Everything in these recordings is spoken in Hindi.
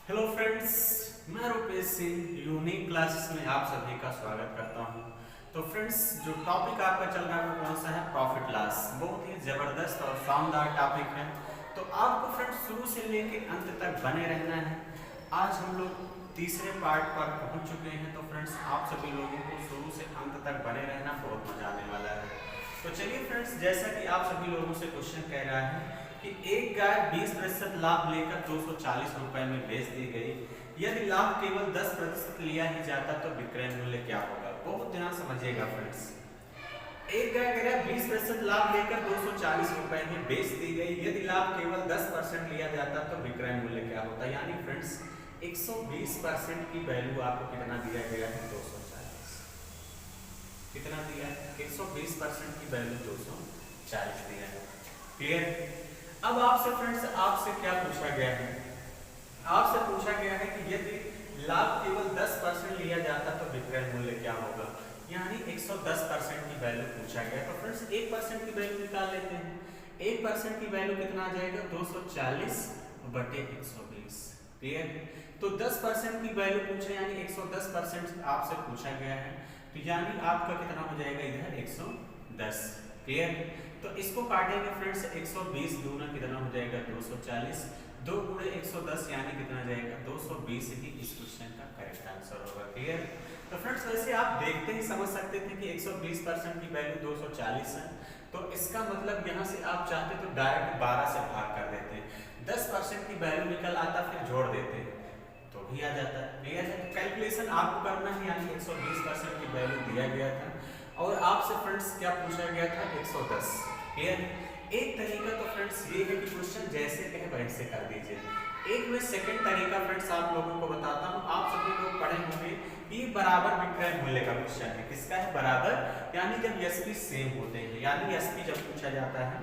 हेलो फ्रेंड्स, मैं रुपेश सिंह यूनिक क्लासेस में आप सभी का स्वागत करता हूं। तो फ्रेंड्स, जो टॉपिक आपका चल रहा है वो कौन सा है? Profit loss. बहुत ही ज़बरदस्त और शानदार टॉपिक है, तो आपको फ्रेंड्स शुरू से लेके अंत तक बने रहना है। आज हम लोग तीसरे पार्ट पर पहुंच चुके हैं, तो फ्रेंड्स आप सभी लोगों को शुरू से अंत तक बने रहना, बहुत मजा आने वाला है। तो चलिए फ्रेंड्स, जैसा कि आप सभी लोगों से क्वेश्चन कह रहा है कि एक गाय 20% लाभ लेकर 240 रुपए में बेच दी गई, यदि लाभ केवल 10% लिया ही जाता तो विक्रय मूल्य क्या होगा? बहुत ध्यान समझिएगा फ्रेंड्स। एक गाय अगर 20% लाभ लेकर 240 रुपए में बेच दी गई, यदि लाभ केवल 10% लिया जाता तो विक्रय मूल्य क्या होता? यानी फ्रेंड्स 120% की वैल्यू आपको कितना दिया गया है? 240। कितना दिया है? 120% की वैल्यू 240 दिया है। क्लियर? अब आपसे फ्रेंड्स, आपसे क्या पूछा गया है? आपसे पूछा गया है कि यदि लाभ केवल 10% लिया जाता तो विक्रय मूल्य क्या होगा? यानी 110% की वैल्यू पूछा गया। तो फ्रेंड्स 1% की वैल्यू निकाल लेते हैं। 1% की वैल्यू कितना आ जाएगा? 240 बटे 120। क्लियर? तो 10% की वैल्यू पूछे, यानी 110% आपसे पूछा गया है, तो यानी आपका कितना हो जाएगा? इधर 110। क्लियर? तो इसको काटेंगे फ्रेंड्स, 120 दूना कितना हो जाएगा? 240। 2 गुणे 110 यानी कितना जाएगा? 220 ही इस क्वेश्चन का करेक्ट आंसर होगा। क्लियर? तो फ्रेंड्स वैसे आप देखते ही समझ सकते थे कि 120% की वैल्यू 240 है, तो इसका मतलब यहाँ से आप चाहते तो डायरेक्ट 12 से भाग कर देते, 10% की वैल्यू निकल आता, फिर जोड़ देते तो भी आ जाता है। क्लियर है? तो कैलकुलेशन आपको करना है, यानी 120% की वैल्यू दिया गया था और आपसे फ्रेंड्स क्या पूछा गया था? 110। क्लियर? एक तरीका तो फ्रेंड्स ये है कि क्वेश्चन जैसे कहे वैसे कर दीजिए। एक मैं सेकंड तरीका फ्रेंड्स आप लोगों को बताता हूँ। आप सभी लोग पढ़े होंगे कि बराबर विक्रय मूल्य का क्वेश्चन है। किसका है? बराबर, यानी जब एसपी सेम होते हैं, यानी एसपी जब पूछा जाता है,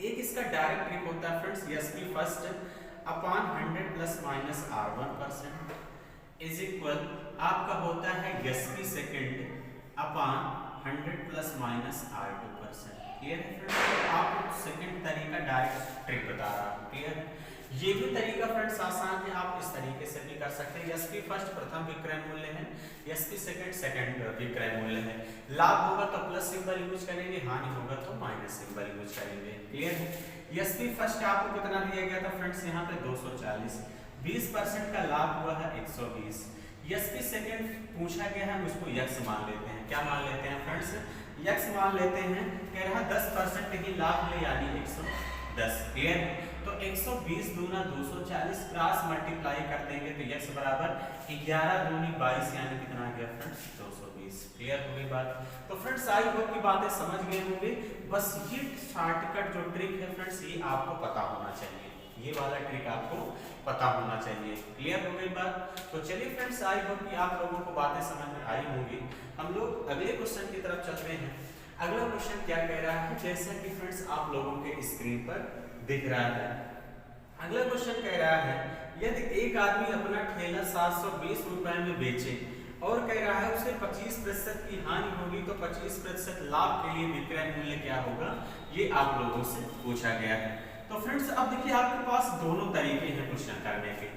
एक इसका डायरेक्ट ट्रिक होता है friends, SP first upon 100 plus minus R1% is equal आपका होता है SP second upon 100 plus minus R2%। Clear है फ्रेंड्स? आपको सेकंड तरीका डायरेक्ट ट्रिक बता रहा हूं। क्लियर? ये भी तरीका फ्रेंड्स आसान है, आप इस तरीके से भी कर सकते हैं। एसपी फर्स्ट प्रथम विक्रय मूल्य है, एसपी सेकंड विक्रय मूल्य है। लाभ होगा तो प्लस सिंबल यूज करेंगे, हानि होगा तो माइनस सिंबल यूज करेंगे। क्लियर है? एसपी फर्स्ट आपको कितना दिया गया था फ्रेंड्स? यहाँ पे 240। 20% का लाभ हुआ है 120। एसपी सेकंड पूछा गया है, हम उसको यक्स मान लेते हैं। क्या मान लेते हैं फ्रेंड्स? यक्स मान लेते हैं। कह रहा 10% ही लाभ ले, यानी 110। क्लियर? तो 120 दूना 240 क्रॉस मल्टीप्लाई कर देंगे तो यक्स बराबर 11 दूनी 22, यानी कितना आ गया फ्रेंड्स? 220। क्लियर हो गई बात? तो फ्रेंड्स आई होप की बातें समझ गए होंगे। बस ये शॉर्टकट जो ट्रिक है फ्रेंड्स, ये आपको पता होना चाहिए, ये वाला ट्रिक आपको पता होना चाहिए। क्लियर हो गई बात? तो चलिए फ्रेंड्स, आई होप कि आप लोगों को बातें समझ में आई होंगी। हम लोग अगले क्वेश्चन की तरफ चलते हैं। अगला क्वेश्चन क्या कह रहा है, जैसा कि फ्रेंड्स आप लोगों के स्क्रीन पर दिख रहा है। अगला क्वेश्चन कह रहा है, यदि एक आदमी अपना ठेला 720 रुपए में बेचे और कह रहा है उसे 25% की हानि होगी, तो 25% लाभ के लिए विक्रय मूल्य क्या होगा? ये आप लोगों से पूछा गया है। तो फ्रेंड्स अब देखिए, आपके पास दोनों तरीके हैं क्वेश्चन करने के।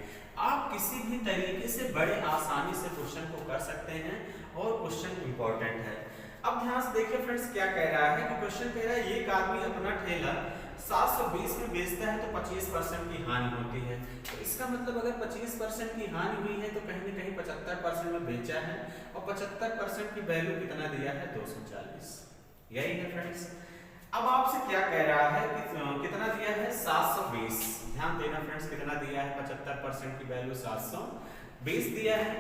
आप किसी भी तरीके से बड़े आसानी से क्वेश्चन को कर सकते हैं और क्वेश्चन इंपॉर्टेंट है। अब ध्यान से देखिए फ्रेंड्स, क्या कह रहा है कि क्वेश्चन कह रहा है एक आदमी अपना ठेला 720 में बेचता है तो 25% की हानि होती है। तो इसका मतलब अगर 25% की हानि हुई है तो कहीं ना कहीं 75% में बेचा है, और 75% की वैल्यू कितना दिया है? 240। यही है फ्रेंड्स। अब आपसे क्या कह रहा है कि कितना दिया है? 720। ध्यान देना फ्रेंड्स, कितना दिया है? 75% की वैल्यू 720 दिया है।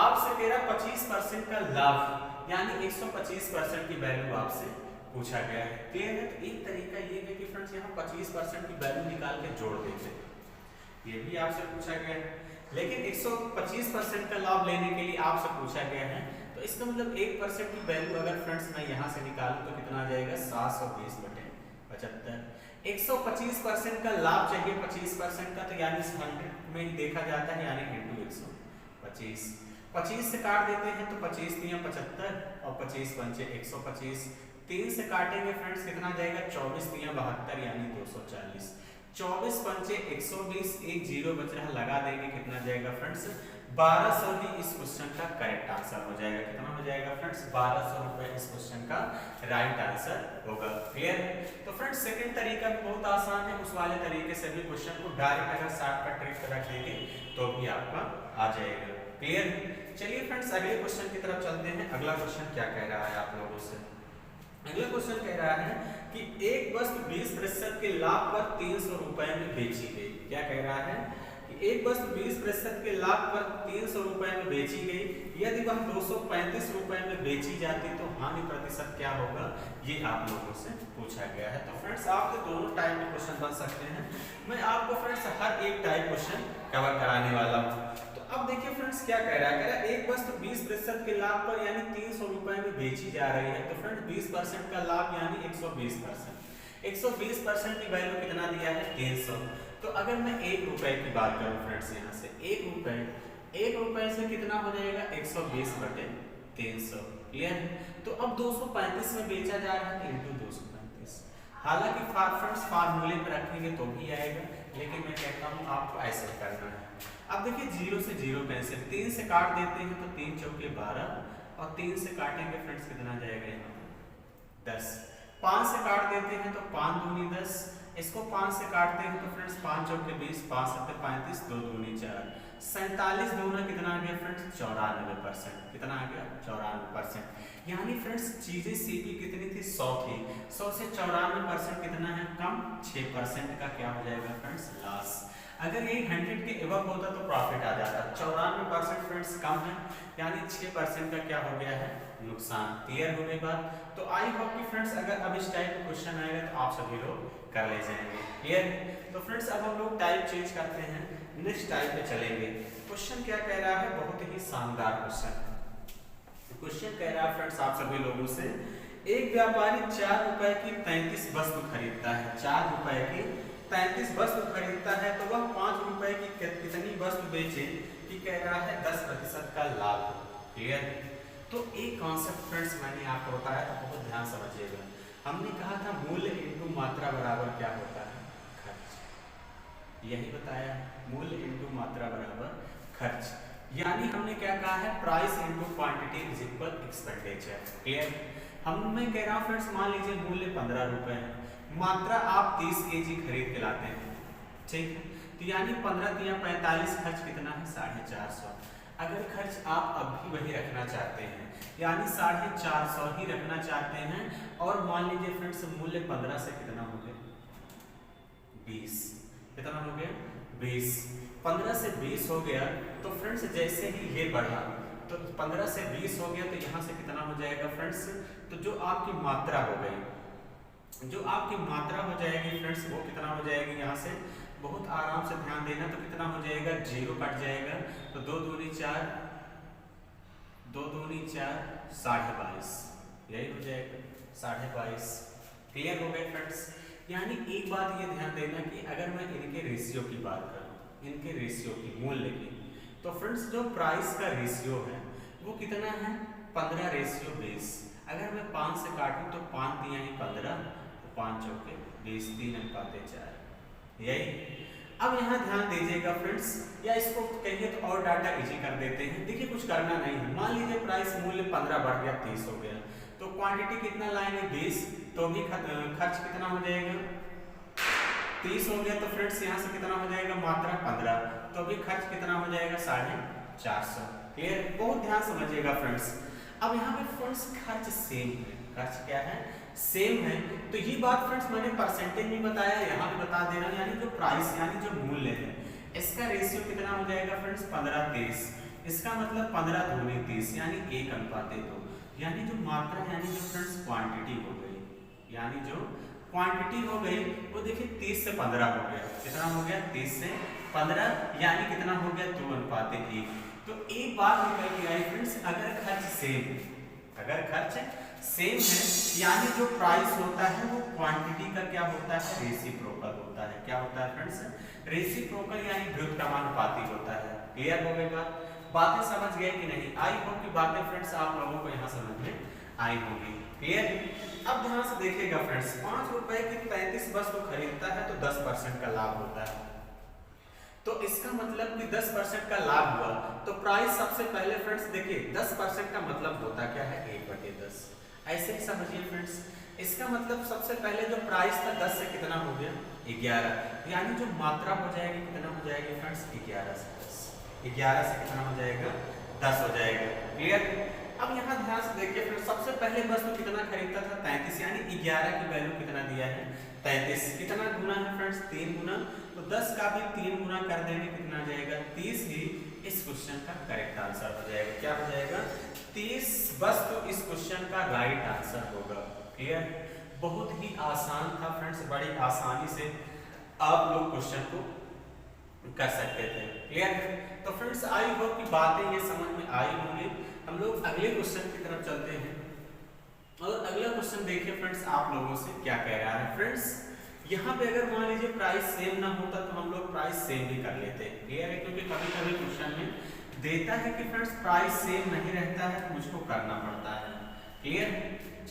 आपसे कह रहा 25% का लाभ, यानी 125% की वैल्यू आपसे पूछा गया है। क्लियर है? तो एक तरीका ये है कि फ्रेंड्स यहाँ 25% की वैल्यू निकाल के जोड़ देते हैं, ये भी आपसे पूछा गया है। लेकिन 125% का लाभ लेने के लिए आपसे पूछा गया है, तो इसका मतलब 1% की वैल्यू अगर फ्रेंड्स मैं यहाँ से निकालूं तो कितना आ जाएगा? 720 बटे 75। 125% का लाभ चाहिए 25% का, तो यानी 100 में ही देखा जाता है, यानी इंटू 125। 25 से काट देते हैं तो 25 तिया 75 और 25 पंचे 125। 3 से काटेंगे फ्रेंड्स, कितना जाएगा? 24 तिया 72, यानी 240। 24 पंचे 120, एक जीरो बच रहा, लगा देंगे, कितना जाएगा फ्रेंड्स 1200 ही इस क्वेश्चन का करेक्ट आंसर हो जाएगा। कितना हो जाएगा फ्रेंड्स 1200 रुपए इस क्वेश्चन का राइट आंसर होगा। क्लियर है? तो फ्रेंड्स सेकंड तरीका भी बहुत आसान है, उस वाले तरीके से भी क्वेश्चन को डायरेक्ट अगर शॉर्टकट ट्रिक से रख देंगे तो भी आपका आ जाएगा। क्लियर? चलिए फ्रेंड्स अगले क्वेश्चन की तरफ चलते हैं। अगला क्वेश्चन क्या कह रहा है आप लोगों से? अगला क्वेश्चन कह रहा है कि एक वस्तु 20% के लाभ पर 300 रुपए में बेची गई। क्या कह रहा है कि एक वस्तु 20% के लाभ पर 300 रुपए में बेची गई, यदि वह 235 रुपए में बेची जाती तो हानि प्रतिशत क्या होगा, ये आप लोगों से पूछा गया है। तो फ्रेंड्स आपके दोनों टाइप के क्वेश्चन बन सकते हैं, मैं आपको फ्रेंड्स हर एक टाइप क्वेश्चन कवर कराने वाला हूँ। तो अब देखिए फ्रेंड्स क्या कह रहा है, कह रहा है एक वस्तु 20% के लाभ पर यानी 300 रुपए में बेची जा रही है। तो फ्रेंड्स 20% का लाभ यानी 120%, 120% की वैल्यू कितना दिया है 300। तो अगर मैं 1 रुपए की बात करूं फ्रेंड्स, यहाँ से 1 रुपए से कितना हो जाएगा 120 बटे 300। क्लियर? तो अब 235 में बेचा जा रहा है इंटू 235। हालांकि फ्रेंड्स फार्मूले पे रखेंगे तो भी आएगा, लेकिन मैं कहता हूँ आपको ऐसे करना है। अब देखिए 0 से 0 कैंसिल, 3 से काट देते हैं तो 3 चौके 12 और 3 से काटेंगे फ्रेंड्स कितना जाएगा यहाँ 10। 5 से काट देते हैं तो 5 दूनी 10, इसको 5 से काटते हैं तो फ्रेंड्स 5 चौके 20, 5 सत्ते 35, 2 दूनी 4, 47 दूना कितना आ गया फ्रेंड्स 94%। कितना आ गया 94%। यानी फ्रेंड्स चीजें सीपी कितनी थी 100 थी, 100 से 94% कितना है कम, 6% का क्या हो जाएगा फ्रेंड्स लॉस। अगर ये 100 के एबव होता तो प्रॉफिट आ जाता, 94% फ्रेंड्स कम है यानी 6% का क्या हो गया है नुकसान। क्लियर हो गई बात? तो आई होप कि फ्रेंड्स अगर अब इस टाइप का क्वेश्चन आएगा तो आप सभी लोग कर ले जाएंगे। क्लियर? तो फ्रेंड्स अब हम लोग टाइप चेंज करते हैं, नेक्स्ट टाइप पे चलेंगे। क्वेश्चन क्या कह रहा है, बहुत ही शानदार क्वेश्चन। क्वेश्चन कह रहा है फ्रेंड्स आप सभी लोगों से, एक व्यापारी 4 रुपए की 33 वस्तु खरीदता है, 4 रुपए की 33 वस्तु खरीदता है, तो वह 5 रुपए की कितनी वस्तु बेचे कि कह रहा है 10% का लाभ। क्लियर? तो एक कॉन्सेप्ट फ्रेंड्स मैंने आपको बताया था, बहुत ध्यान समझिएगा। हमने कहा था मूल्य इंटू मात्रा बराबर क्या होता है खर्च, यही बताया मूल्य इंटू मात्रा बराबर खर्च। यानी हमने क्या कहा है price into quantity is equal expenditure. Clear? मैं कह रहा हूँ फ्रेंड्स मान लीजिए मूल्य 15 रुपए है, मात्रा आप 30 केजी खरीद के लाते हैं, ठीक है? तो यानी 15 दिया 45, खर्च कितना है 450। अगर खर्च आप अब भी वही रखना चाहते हैं यानी 450 ही रखना चाहते हैं, और मान लीजिए फ्रेंड्स मूल्य 15 से कितना हो गया 20, कितना हो गया 20, 15 से 20 हो गया। तो फ्रेंड्स जैसे ही ये बढ़ा तो 15 से 20 हो गया, तो यहाँ से कितना हो जाएगा फ्रेंड्स, तो जो आपकी मात्रा हो गई, जो आपकी मात्रा हो जाएगी फ्रेंड्स वो कितना हो जाएगी, यहाँ से बहुत आराम से ध्यान देना, तो कितना हो जाएगा 0 कट जाएगा, तो 2 दूनी 4, 2 दूनी 4, 22.5, यही हो जाएगा 22.5। क्लियर हो गए फ्रेंड्स? यानी एक बात ये ध्यान देना कि अगर मैं इनके रेशियो की बात करूं, इनके रेशियो की मूल्य की, तो फ्रेंड्स जो प्राइस का रेशियो है वो कितना है 15:20। अगर मैं 5 से काटूं तो 5 दिया ही 15, तो 5 चौके 20, 3:4, यही। अब यहाँ ध्यान दीजिएगा फ्रेंड्स, या इसको कहिए तो और डाटा इजी कर देते हैं। देखिए कुछ करना नहीं है, मान लीजिए प्राइस मूल्य 15 बढ़ गया 30 हो गया, तो क्वांटिटी कितना लाएंगे 20, तो भी खर्च कितना हो जाएगा 30 हो गया, तो फ्रेंड्स यहाँ से कितना हो जाएगा मात्रा 15, तो भी खर्च कितना हो जाएगा 450। क्लियर? बहुत ध्यान समझिएगा फ्रेंड्स। अब यहाँ पे फ्रेंड्स खर्च सेम है, खर्च क्या है सेम है, तो ये बात फ्रेंड्स मैंने परसेंटेज में बताया, यहाँ पे बता दे रहा हूँ। यानी जो प्राइस यानी जो मूल्य है इसका रेशियो कितना हो जाएगा फ्रेंड्स 15:30, इसका मतलब 15 दूनी 30 यानी 1:2। यानी जो मात्रा यानी जो फ्रेंड्स क्वांटिटी हो गई, यानी जो क्वांटिटी हो गई वो देखिए 30 से 15 हो गया, कितना हो गया 30 से 15 यानी कितना हो गया 2:1। तो एक बात निकल के आई फ्रेंड्स, अगर खर्च सेम है यानी जो प्राइस होता है वो क्वांटिटी का क्या होता है रेसिप्रोकल होता है। क्या होता है फ्रेंड्स रेसिप्रोकल यानी व्युत्क्रमानुपाती होता है। क्लियर हो गई बातें समझ गए कि नहीं? आई होप कि बातें फ्रेंड्स आप लोगों को यहाँ समझ में आई होंगी। क्लियर। अब ध्यान से देखिएगा फ्रेंड्स, 5 रुपए की 33 वस्तु खरीदता है तो 10% का लाभ होता है। तो इसका मतलब कि 10% का लाभ हुआ तो प्राइस सबसे पहले फ्रेंड्स देखिए 10% का मतलब होता क्या है 1/10। ऐसे ही समझिए फ्रेंड्स, इसका मतलब सबसे पहले जो प्राइस था 10 से कितना हो गया 11, यानी जो मात्रा हो जाएगी कितना हो जाएगी फ्रेंड्स 11 से 10, 11 से कितना हो जाएगा 10 हो जाएगा। क्लियर। अब यहाँ ध्यान से देखिए फ्रेंड्स, सबसे पहले वस्तु कितना खरीदता था 33, यानी 11 की वैल्यू कितना दिया है 33, कितना गुना है फ्रेंड्स 3 गुना, तो 10 का भी 3 गुना कर देंगे कितना आ जाएगा 30 ही इस क्वेश्चन का करेक्ट आंसर हो जाएगा। क्या हो जाएगा 30 वस्तु इस क्वेश्चन का राइट आंसर होगा। क्लियर। बहुत ही आसान था फ्रेंड्स, बड़ी आसानी से आप लोग क्वेश्चन को कर सकते थे। क्लियर। तो फ्रेंड्स आई होप की बातें ये समझ में आई होंगी। हम लोग अगले क्वेश्चन की तरफ चलते हैं और अगला क्वेश्चन देखिए फ्रेंड्स आप लोगों से क्या कह रहा है। फ्रेंड्स यहाँ पे अगर मान लीजिए प्राइस सेम ना होता तो हम लोग प्राइस सेम भी कर लेते। क्लियर है, क्योंकि कभी कभी क्वेश्चन में देता है कि फ्रेंड्स प्राइस सेम नहीं रहता है तो मुझको करना पड़ता है। क्लियर।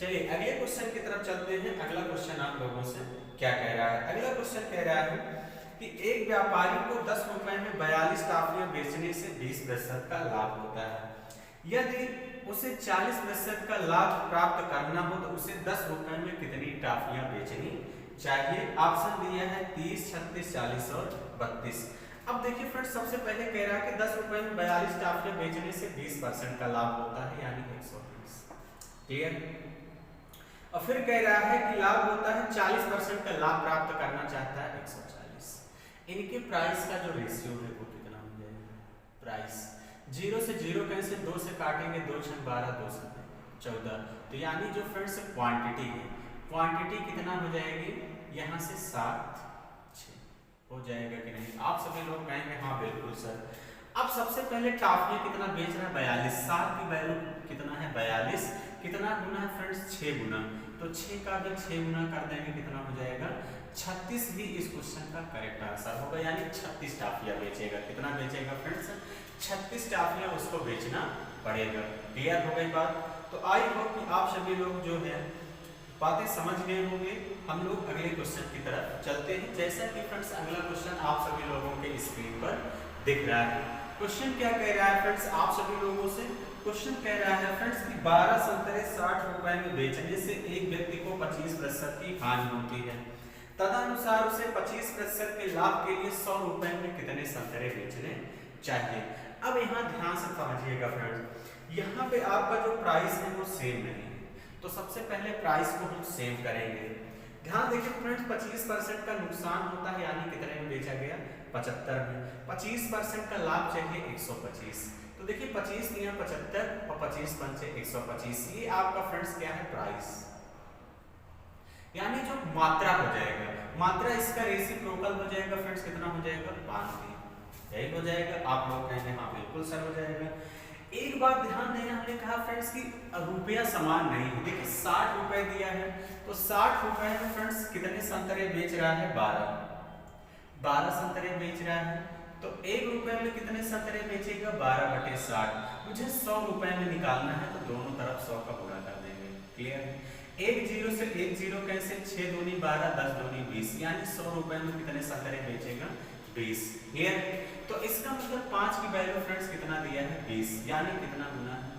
चलिए अगले क्वेश्चन की तरफ चलते हैं। अगला क्वेश्चन आप लोगों से क्या कह रहा है। अगला क्वेश्चन कह रहा है कि एक व्यापारी को 10 रुपए में 42 टॉफियां बेचने से 20% का लाभ होता है। यदि उसे 40% का लाभ प्राप्त करना हो तो उसे 10 रुपए में कितनी टॉफियां बेचनी चाहिए। ऑप्शन दिया है 30, 36, 40 और 32। अब देखिए फ्रेंड्स सबसे पहले कह रहा है कि 10 रुपए में 42 टॉफियां बेचने से 20% का लाभ होता है, यानी 120। क्लियर। और फिर कह रहा है कि लाभ होता है 40% का लाभ प्राप्त करना चाहता है 140। इनके प्राइस का जो रेशियो है वो कितना हो जाएगा। प्राइस 0 से 0 कैसे 2 से काटेंगे, 2 छक 12, 2 से 14, तो यानी जो फ्रेंड्स क्वांटिटी है, क्वांटिटी कितना हो जाएगी यहाँ से 7, 6 हो जाएगा कि नहीं। आप सभी लोग कहेंगे हाँ बिल्कुल सर। अब सबसे पहले टॉफियां कितना बेच रहा है 42, 7 की वैल्यू कितना है 42, कितना गुना है फ्रेंड्स 6 गुना, तो 6 का भी 6 गुना कर देंगे कितना हो जाएगा 36 ही इस क्वेश्चन का करेक्ट आंसर होगा, यानी 36 टॉफियां बेचेगा। कितना बेचेगा फ्रेंड्स 36 टॉफियां उसको बेचना पड़ेगा। क्लियर हो गई बात। तो आई होप कि आप सभी लोग जो है बातें समझ गए होंगे। हम लोग अगले क्वेश्चन की तरफ चलते हैं। जैसा कि फ्रेंड्स अगला क्वेश्चन आप सभी लोगों के स्क्रीन पर दिख रहा है। क्वेश्चन क्या कह रहा है फ्रेंड्स आप सभी लोगों से। क्वेश्चन कह रहा है फ्रेंड्स कि 12 संतरे 60 रुपए में बेचने से एक व्यक्ति को 25% की हानि होती है, तदनुसार उसे 25% के लाभ के लिए 100 रुपए में कितने संतरे बेचने चाहिए। अब यहाँ ध्यान से समझिएगा फ्रेंड्स, यहाँ पे आपका जो प्राइस है वो सेम नहीं है, तो सबसे पहले प्राइस को हम सेम करेंगे। ध्यान देखिए फ्रेंड्स 25% का नुकसान होता है, यानी कितने में बेचा गया 75 में। 25% का लाभ चाहिए 125, तो देखिए 25 दिया 75 और 25 पंचे 125, ये आपका फ्रेंड्स क्या है प्राइस, यानी जो मात्रा हो जाएगा। मात्रा इसका रेसिप्रोकल हो जाएगा फ्रेंड्स, कितना हो जाएगा 5 दिन, यही हो जाएगा। आप लोग कहेंगे हाँ बिल्कुल सर हो जाएगा। एक बात ध्यान देना, हमने कहा फ्रेंड्स कि रुपया समान नहीं है। देखिए 60 रुपए दिया है तो 60 रुपए में फ्रेंड्स कितने संतरे बेच रहा है 12 संतरे बेच रहा है, तो 1 रुपए में कितने संतरे बेचेगा 12/60। मुझे 100 रुपए में निकालना है तो दोनों तरफ 100 का गुणा कर देंगे। क्लियर। 1 0 से 1 0 कैसे 6 दूनी 12, 10 दूनी 20, यानी 100 रुपए में कितने संतरे बेचेगा 20। क्लियर। तो इसका मतलब 5 की वैल्यू फ्रेंड्स कितना दिया है 20, यानी कितना गुना है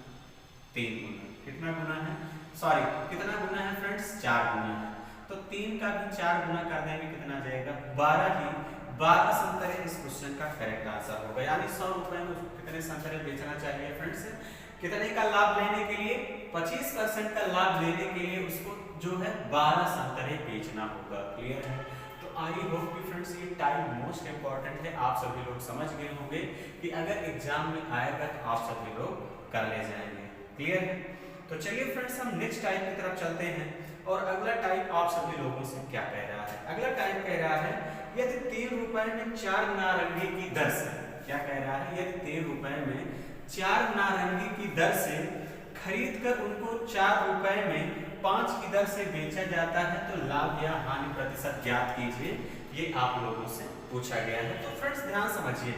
3 गुना। कितना गुना है सॉरी कितना गुना है फ्रेंड्स 4 गुना है, तो 3 का भी 4 गुना कर देंगे कितना जाएगा 12 ही 12 संतरे इस क्वेश्चन का करेक्ट आंसर होगा, यानी 100 रुपए में कितने संतरे बेचना चाहिए फ्रेंड्स, कितने का लाभ लेने के लिए 25% का लाभ लेने के लिए उसको जो है 12 संतरे बेचना होगा। क्लियर है। तो आई होप कि फ्रेंड्स ये टाइम मोस्ट इंपॉर्टेंट है, आप सभी लोग समझ गए होंगे कि अगर एग्जाम में आएगा तो आप सभी लोग कर ले जाएंगे। क्लियर है। तो चलिए फ्रेंड्स हम नेक्स्ट टाइप की तरफ चलते हैं और अगला टाइप आप सभी लोगों से क्या कह रहा है। अगला टाइप कह रहा है यदि 3 रुपए में 4 नारंगी की दर से, क्या कह रहा है, यदि 3 रुपए में 4 नारंगी की दर से खरीद कर उनको 4 रुपए में 5 की दर से बेचा जाता है तो लाभ या हानि प्रतिशत ज्ञात कीजिए, ये आप लोगों से पूछा गया है। तो फ्रेंड्स ध्यान समझिए,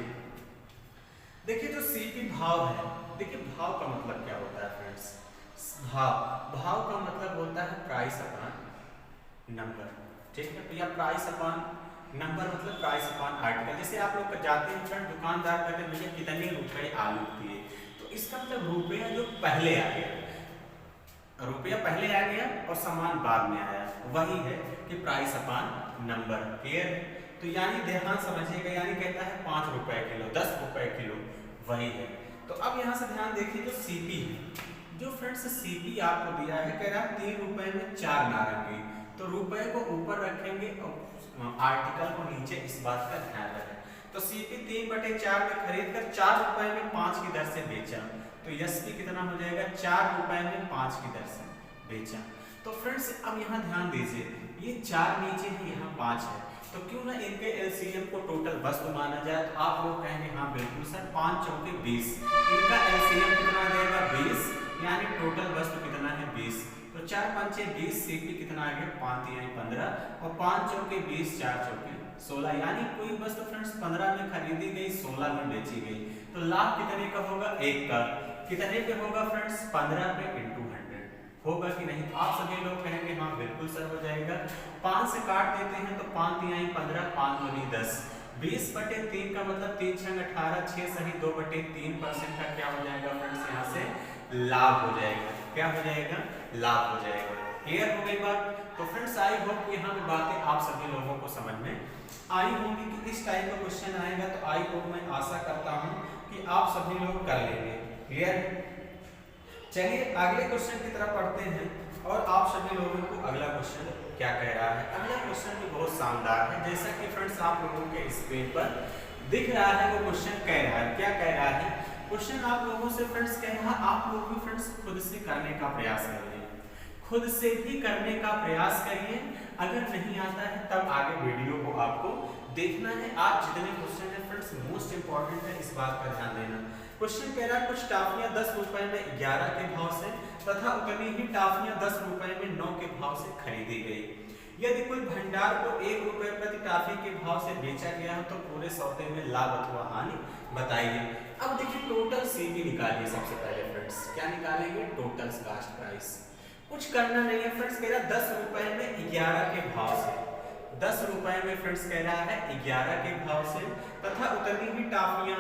देखिए जो सीपी भाव है, देखिए भाव का मतलब क्या होता है फ्रेंड्स, भाव, भाव का मतलब होता है प्राइस अपॉन नंबर, ठीक है। तो या प्राइस अपॉन नंबर मतलब प्राइस अपॉन आर्टिकल। जैसे आप लोग जाते हैं फ्रेंड दुकानदार कहते हैं भैया कितने रुपए आलू दिए, तो इसका मतलब रुपया जो पहले आ गया, रुपया पहले आ गया और सामान बाद में आया, वही है कि प्राइस अपॉन नंबर। क्लियर? तो यानी ध्यान समझिएगा, यानी कहता है 5 रुपए किलो, 10 रुपए किलो, वही है। तो अब यहाँ से ध्यान देखिए जो सीपी है, जो फ्रेंड्स सीपी आपको दिया है, कह रहा है 3 रुपए में 4 नारंगी, तो रुपए को ऊपर रखेंगे और आर्टिकल को नीचे, इस बात का ध्यान रखें। तो सीपी 3/4 में खरीद कर 4 रुपए में 5 की दर से बेचा, तो एसपी कितना हो जाएगा 4 रुपए में 5 की दर से बेचा। तो फ्रेंड्स अब यहाँ ध्यान दीजिए, ये 4 नीचे है, यहाँ 5 है, तो क्यों ना इनके एलसीएम को टोटल वस्तु माना जाए। तो आप लोग कहेंगे हाँ बिल्कुल सर, 5 चौके 20, इनका एलसीएम कितना आ जाएगा 20, यानी टोटल वस्तु कितना है 20। तो 4 5 20, सीपी कितना आ गया 5 3 15 और 5 चौके 20, 4 चौके 16, यानी कोई वस्तु फ्रेंड्स 15 में खरीदी गई, 16 में बेची गई। तो लाभ कितने का होगा? 1 का। कितने पे होगा फ्रेंड्स? 15 पे इंटू 100 होगा कि नहीं? तो आप सभी लोग कहेंगे हाँ बिल्कुल सर हो जाएगा। 5 से काट देते हैं तो 5 3 15, 5 दूनी 10, 20/3 का मतलब 3 6 18, 6 सही 2/3% का क्या हो जाएगा फ्रेंड्स? यहाँ से लाभ हो जाएगा। क्या हो जाएगा? लाभ हो जाएगा। क्लियर हो गई बात? तो फ्रेंड्स आई होप कि यहाँ पे बातें आप सभी लोगों को समझ में आई होंगी कि इस टाइप का क्वेश्चन आएगा। तो आई होप, मैं आशा करता हूँ कि आप सभी लोग कर लेंगे। क्लियर? चलिए अगले क्वेश्चन की तरफ पढ़ते हैं और आप सभी लोगों को अगला क्वेश्चन क्या कह रहा है। अगला क्वेश्चन भी बहुत शानदार है, जैसा कि फ्रेंड्स आप लोगों के स्क्रीन पर दिख रहा है। वो क्वेश्चन कह रहा है, क्या कह रहा है क्वेश्चन आप लोगों से फ्रेंड्स? कह रहा है आप लोग भी फ्रेंड्स खुद से करने का प्रयास करिए, खुद से भी करने का प्रयास करिए। अगर नहीं आता है तब आगे वीडियो को आपको देखना है। आज जितने क्वेश्चन है फ्रेंड्स मोस्ट इंपॉर्टेंट है, इस बात पर ध्यान देना। क्वेश्चन कह रहा है कुछ टाफियां 10 रुपए में 11 के भाव से तथा उतनी ही टाफियां 10 रुपए में 9 के भाव से खरीदी गई। यदि कोई भंडार को 1 रुपए प्रति टाफी के भाव से बेचा गया हो तो पूरे सौदे में लाभ अथवा हानि बताइए। अब देखिए टोटल सीपी निकालिए। सबसे पहले फ्रेंड्स क्या निकालेंगे? Total cost price. कुछ करना नहीं है फ्रेंड्स, कह रहा 10 रुपए में 11 के भाव से, 10 रुपए में फ्रेंड्स कह रहा है 11 के भाव से तथा उतनी ही टाफियां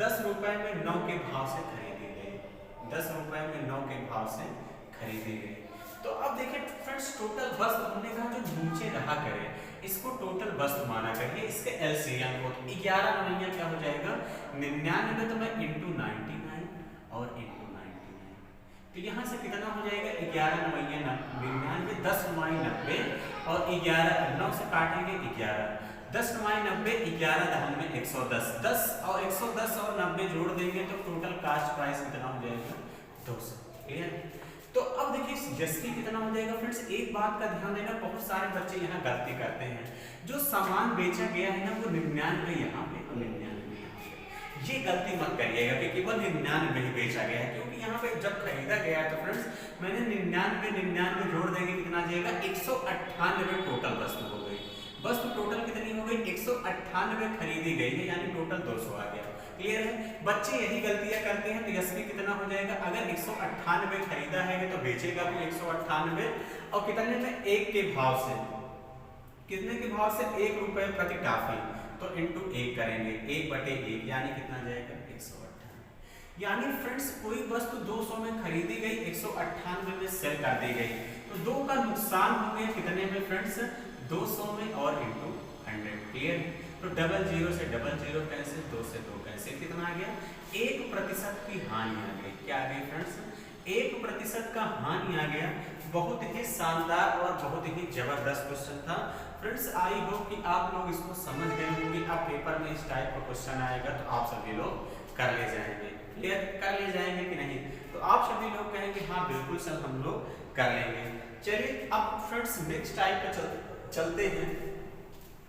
10 रुपए में 9 के भाव से खरीदी गई, 10 रुपए में 9 के भाव से खरीदी गई। तो अब देखिए फ्रेंड्स टोटल वस्तु हमने कहा जो नीचे रहा करे इसको टोटल वस्तु माना करिए। इसके एलसीएम को 11 नवैया क्या हो जाएगा? 99, तो मैं इंटू 99 और इंटू 99, तो यहाँ से कितना हो जाएगा? 11 नवैया 99, 10 9 90 और 11 9 से काटेंगे 11, 10 9 90, 11 दहन में 110, 10 और 110 और 90 जोड़ देंगे तो टोटल कास्ट प्राइस कितना हो जाएगा? 200। क्लियर? तो अब देखिए एसपी कितना हो जाएगा फ्रेंड्स? एक बात का ध्यान देना, बहुत सारे बच्चे यहाँ गलती करते हैं। जो सामान बेचा गया है ना वो 99 यहाँ पे और 99 यहाँ पे, ये गलती मत करिएगा कि केवल 99 ही बेचा गया है, क्योंकि यहाँ पे जब खरीदा गया है तो फ्रेंड्स मैंने 99 जोड़ देंगे कितना आ जाएगा? 198 टोटल वस्तु हो गई। वस्तु टोटल कितनी हो गई? 198 खरीदी गई है, यानी टोटल 200 आ गया। क्लियर है? बच्चे यही गलतियां करते हैं। तो एसपी कितना हो जाएगा? अगर 198 खरीदा है तो बेचेगा भी 198 और कितने में? 1 के भाव से। कितने के भाव से? 1 रुपए प्रति टाफी, तो इंटू 1 करेंगे, 1/1 यानी कितना जाएगा? 198। यानी फ्रेंड्स कोई वस्तु 200 में खरीदी गई, 198 में सेल कर दी गई, तो 2 का नुकसान हो गया कितने में फ्रेंड्स? 200 में और इंटू 100। क्लियर? तो 00 से 00 कैंसिल, 2 से 2 कैंसिल, कितना आ गया? 1% की हानि आ गई। क्या आ गई फ्रेंड्स? 1% का हानि आ गया। बहुत ही शानदार और बहुत ही जबरदस्त क्वेश्चन था फ्रेंड्स। आई होप कि आप लोग इसको समझ गए होंगे। अब पेपर में इस टाइप का क्वेश्चन आएगा तो आप सभी लोग कर ले जाएंगे। क्लियर? कर ले जाएंगे कि नहीं? तो आप सभी लोग कहेंगे हाँ बिल्कुल सर हम लोग कर लेंगे। चलिए अब फ्रेंड्स नेक्स्ट टाइप पे चलते हैं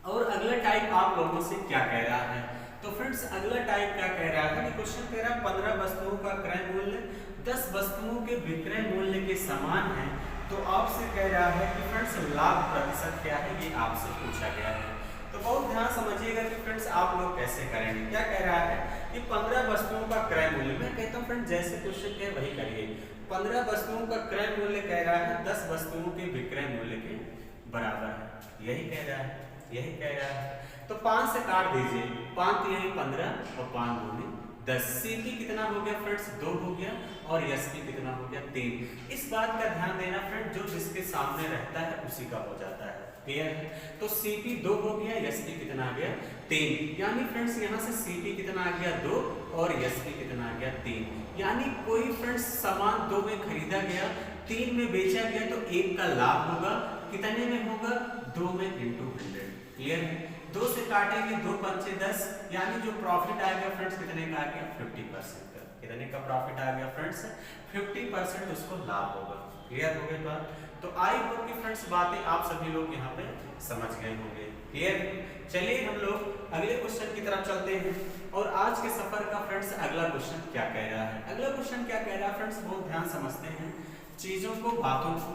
और अगला टाइप आप लोगों से क्या कह रहा है। तो फ्रेंड्स अगला टाइप क्या कह रहा है कि क्वेश्चन कह रहा है 15 वस्तुओं का क्रय मूल्य 10 वस्तुओं के विक्रय मूल्य के समान है। तो आपसे कह रहा है कि फ्रेंड्स लाभ प्रतिशत क्या है, ये आपसे पूछा गया है। तो बहुत ध्यान समझिएगा कि फ्रेंड्स आप लोग कैसे करेंगे। क्या कह रहा है कि कि 15 वस्तुओं का क्रय मूल्य, मैं कहता हूँ फ्रेंड जैसे क्वेश्चन के वही करिए। 15 वस्तुओं का क्रय मूल्य कह रहा है 10 वस्तुओं के विक्रय मूल्य के बराबर है, यही कह रहा है, यही कह रहा है। तो 5 से काट दीजिए, 5 यही 15 और 5 दूनी 10। CP कितना हो गया फ्रेंड्स 2 हो गया और SP कितना हो गया 3। इस बात का ध्यान देना फ्रेंड, जो जिसके सामने रहता है उसी का हो जाता है, क्लियर है। तो CP 2 हो गया, SP कितना आ गया 3। यानी फ्रेंड्स यहाँ से CP कितना आ गया 2 और SP कितना आ गया 3। यानी कोई फ्रेंड्स सामान 2 में खरीदा गया, 3 में बेचा गया तो 1 का लाभ होगा, कितने में होगा 2 में इंटू 100, क्लियर है। 2 से काटेंगे 2 पंचे 10, यानी जो प्रॉफिट आ गया फ्रेंड्स कितने का आ गया 50% का। कितने का प्रॉफिट आ गया फ्रेंड्स 50% उसको लाभ होगा, क्लियर हो गई बात। तो आई होप कि फ्रेंड्स बातें आप सभी लोग यहाँ पे समझ गए होंगे, क्लियर। चलिए हम लोग अगले क्वेश्चन की तरफ चलते हैं। और आज के सफर का फ्रेंड्स अगला क्वेश्चन क्या कह रहा है, अगला क्वेश्चन क्या कह रहा है फ्रेंड्स, बहुत ध्यान समझते हैं चीजों को, बातों को।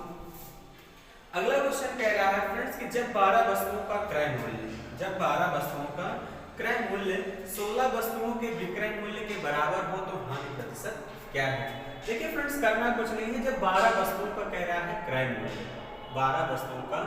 अगला क्वेश्चन कह रहा है फ्रेंड्स कि जब 12 वस्तुओं का क्रय मूल्य, जब 12 वस्तुओं का क्रय मूल्य 16 वस्तुओं के विक्रय मूल्य के बराबर हो तो हानि प्रतिशत क्या है। देखिए फ्रेंड्स करना कुछ नहीं है, जब 12 वस्तुओं का कह रहा है क्रय मूल्य, 12 वस्तुओं का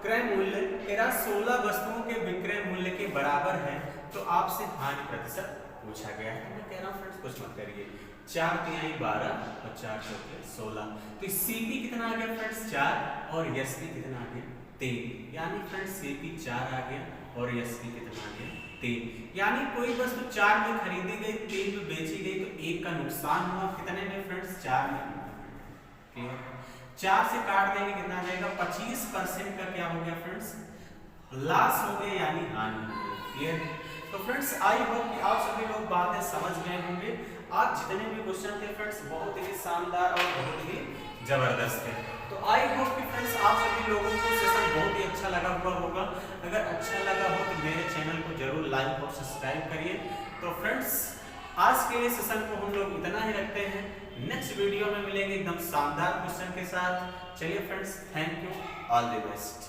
क्रय मूल्य कह रहा 16 वस्तुओं के विक्रय मूल्य के बराबर है, तो आपसे हानि प्रतिशत पूछा गया है। तो मैं कह रहा हूँ फ्रेंड्स कुछ मत करिए, 4 तिहाई 12 और 4 चौके 16। तो CP कितना आ गया फ्रेंड्स 4 और SP कितना आ गया 3। यानी फ्रेंड्स CP 4 आ गया और SP कितना आ गया 3। यानी कोई वस्तु 4 में खरीदी गई, 3 में बेची गई, तो 1 का नुकसान हुआ, कितने में फ्रेंड्स 4 में। 4 से काट देंगे कितना आ जाएगा 25% का क्या हो गया फ्रेंड्स लॉस हो गया, यानी हानि हो गई, क्लियर। तो फ्रेंड्स आई होप कि आप सभी लोग बातें समझ गए होंगे। आज जितने भी क्वेश्चन थे फ्रेंड्स बहुत ही शानदार और बहुत ही जबरदस्त थे। तो आई होप कि फ्रेंड्स आप सभी लोगों को सेशन बहुत ही अच्छा लगा हुआ होगा। अगर अच्छा लगा हो तो मेरे चैनल को जरूर लाइक और सब्सक्राइब करिए। तो फ्रेंड्स आज के सेशन को हम लोग इतना ही रखते हैं, नेक्स्ट वीडियो में मिलेंगे एकदम शानदार क्वेश्चन के साथ। चलिए friends, thank you, all the best.